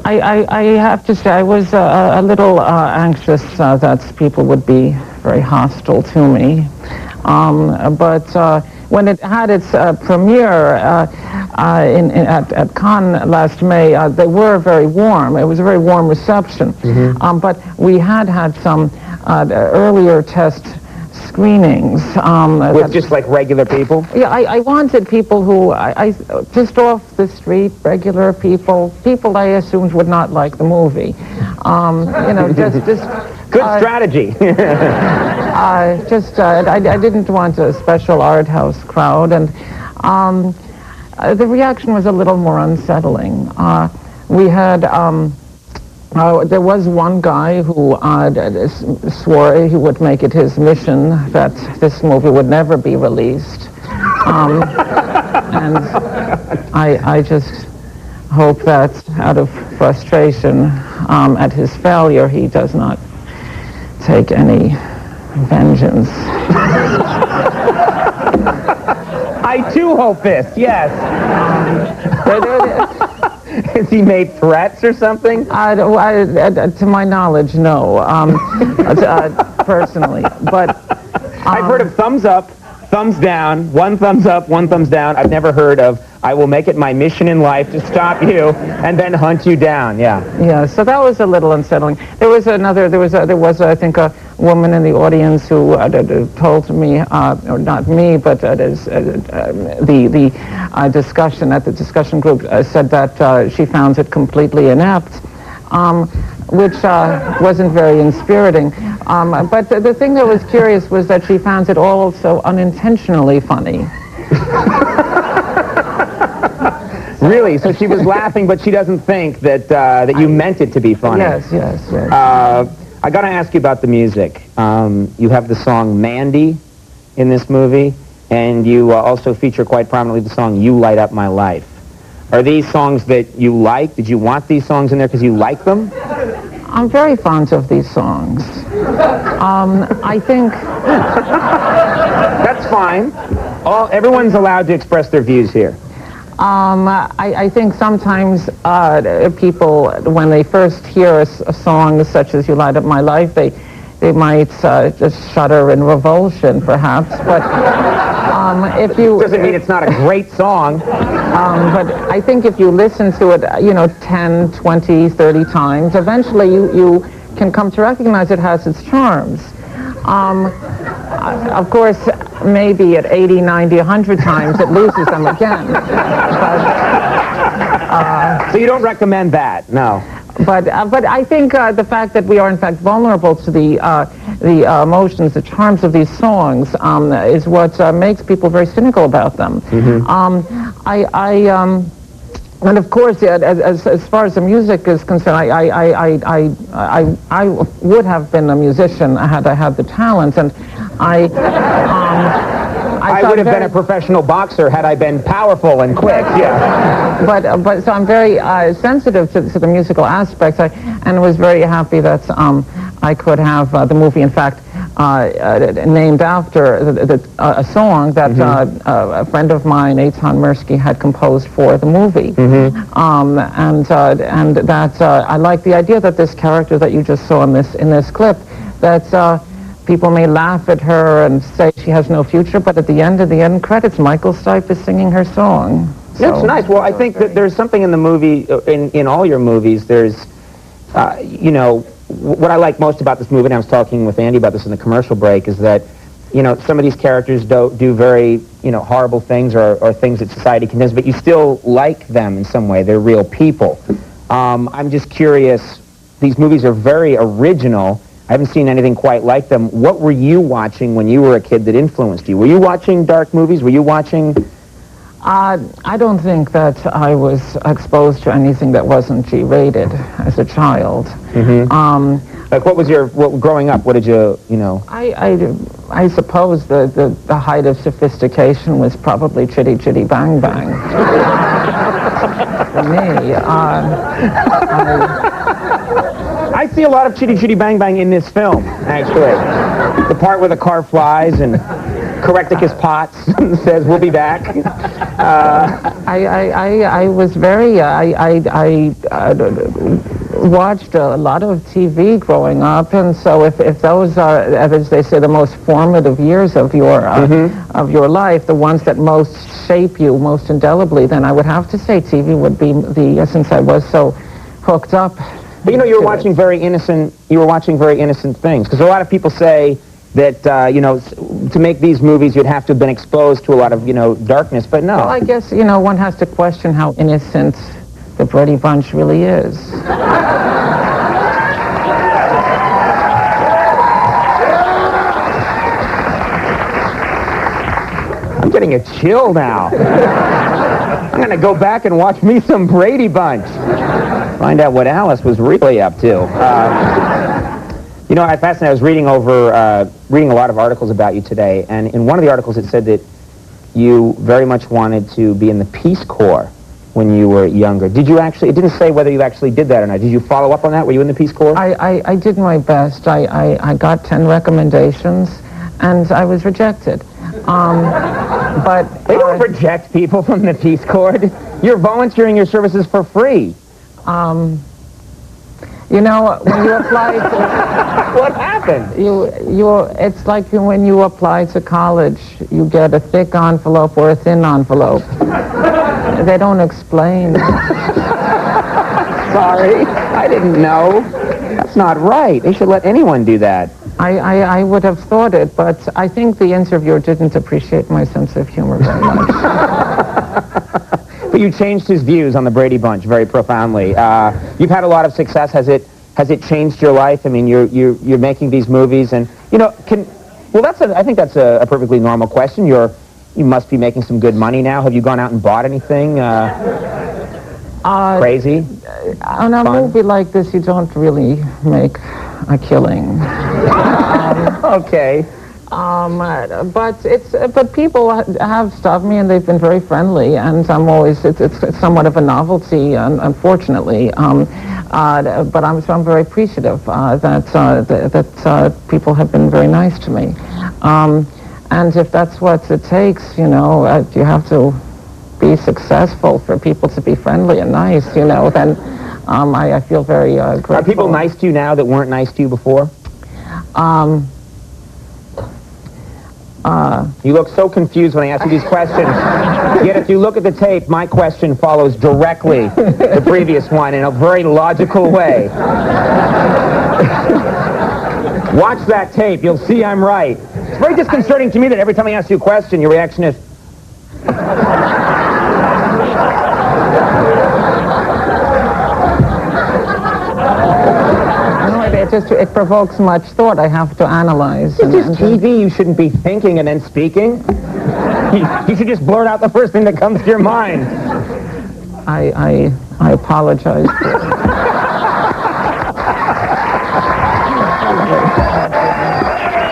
I have to say I was a little anxious that people would be very hostile to me. But when it had its premiere at Cannes last May, they were very warm. It was a very warm reception. Mm-hmm. But we had some earlier test screenings. With just like regular people? Yeah, I wanted people who, just off the street, regular people I assumed would not like the movie. Just good strategy. I didn't want a special art house crowd, and the reaction was a little more unsettling. We had, there was one guy who swore he would make it his mission that this movie would never be released. And I just hope that out of frustration at his failure, he does not take any vengeance. I too hope this, yes. Has he made threats or something? To my knowledge, no. Personally, but I've heard of thumbs up, thumbs down, one thumbs up, one thumbs down. I've never heard of I will make it my mission in life to stop you and then hunt you down. Yeah. Yeah. So that was a little unsettling. There was I think a woman in the audience who told me, or not me, but the discussion at the discussion group said that she found it completely inept, which wasn't very inspiriting. But the thing that was curious was that she found it all so unintentionally funny. Really? So she was laughing, but she doesn't think that you meant it to be funny. Yes. I got to ask you about the music. You have the song Mandy in this movie, and you also feature quite prominently the song You Light Up My Life. Are these songs that you like? Did you want these songs in there because you like them? I'm very fond of these songs. I think... That's fine. Everyone's allowed to express their views here. I think sometimes people, when they first hear a song such as You Light Up My Life, they might just shudder in revulsion, perhaps. But if you... Doesn't mean it's not a great song. But I think if you listen to it, 10, 20, 30 times, eventually you can come to recognize it has its charms. Of course, maybe at 80, 90, 100 times, it loses them again. So you don't recommend that, no? But I think the fact that we are in fact vulnerable to the emotions, the charms of these songs, is what makes people very cynical about them. Mm-hmm. And of course, as far as the music is concerned, I would have been a musician had I had the talent, and I would have been a professional boxer had I been powerful and quick. Yeah. But so I'm very sensitive to the musical aspects, and was very happy that I could have the movie, in fact, named after a song that a friend of mine, Eitan Mirsky, had composed for the movie. Mm-hmm. And that I like the idea that this character that you just saw in this clip, that people may laugh at her and say she has no future, but at the end credits, Michael Stipe is singing her song. So, that's nice. Well, I think that there's something in the movie, in all your movies, there's, what I like most about this movie, and I was talking with Andy about this in the commercial break, is that, some of these characters do very, horrible things or things that society condemns, but you still like them in some way. They're real people. I'm just curious, these movies are very original. I haven't seen anything quite like them. What were you watching when you were a kid that influenced you? Were you watching dark movies? Were you watching... I don't think that I was exposed to anything that wasn't G-rated as a child. Mm-hmm. Like, what was growing up, what did you, I suppose the height of sophistication was probably Chitty Chitty Bang Bang. For me, I see a lot of Chitty Chitty Bang Bang in this film, actually. The part where the car flies and... Correcticus Potts says, we'll be back. I was very, I watched a lot of TV growing up, and so if those are, as they say, the most formative years of your life, the ones that most shape you most indelibly, then I would have to say TV would be since I was so hooked up. But you know, you were watching very innocent things, because a lot of people say that, you know, to make these movies, you'd have to have been exposed to a lot of, you know, darkness, but no. Well, I guess, you know, one has to question how innocent the Brady Bunch really is. I'm getting a chill now. I'm going to go back and watch me some Brady Bunch. Find out what Alice was really up to. You know, I was reading a lot of articles about you today, and in one of the articles it said that you very much wanted to be in the Peace Corps when you were younger. Did you actually, it didn't say whether you actually did that or not. Did you follow up on that? Were you in the Peace Corps? I did my best. I got 10 recommendations, and I was rejected. But they don't reject people from the Peace Corps. You're volunteering your services for free. You know, when you apply to... What happened? It's like when you apply to college, you get a thick envelope or a thin envelope. They don't explain. Sorry, I didn't know. That's not right. They should let anyone do that. I would have thought it, but I think the interviewer didn't appreciate my sense of humor very much. But you changed his views on the Brady Bunch very profoundly. You've had a lot of success. Has it changed your life? I mean, you're making these movies, and you know, I think that's a perfectly normal question. You must be making some good money now. Have you gone out and bought anything crazy? On a movie like this, you don't really make a killing. Okay. But people have stopped me, and they've been very friendly, and I'm always, it's somewhat of a novelty, unfortunately. But I'm very appreciative that people have been very nice to me. And if that's what it takes, you know, you have to be successful for people to be friendly and nice, you know, then I feel very grateful. Are people nice to you now that weren't nice to you before? You look so confused when I ask you these questions. Yet if you look at the tape, my question follows directly the previous one in a very logical way. Watch that tape. You'll see I'm right. It's very disconcerting to me that every time I ask you a question, your reaction is... It provokes much thought. I have to analyze. It's just TV. You shouldn't be thinking and then speaking. You should just blurt out the first thing that comes to your mind. I apologize.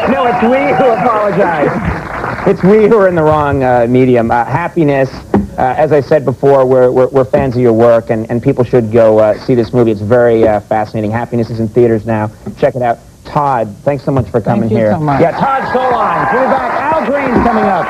No, it's we who apologize. It's we who are in the wrong medium. Happiness. As I said before, we're fans of your work, and people should go see this movie. It's very fascinating. Happiness is in theaters now. Check it out. Todd, thanks so much for coming here. Thank you so much. Yeah, Todd Solondz. We'll be back. Al Green's coming up.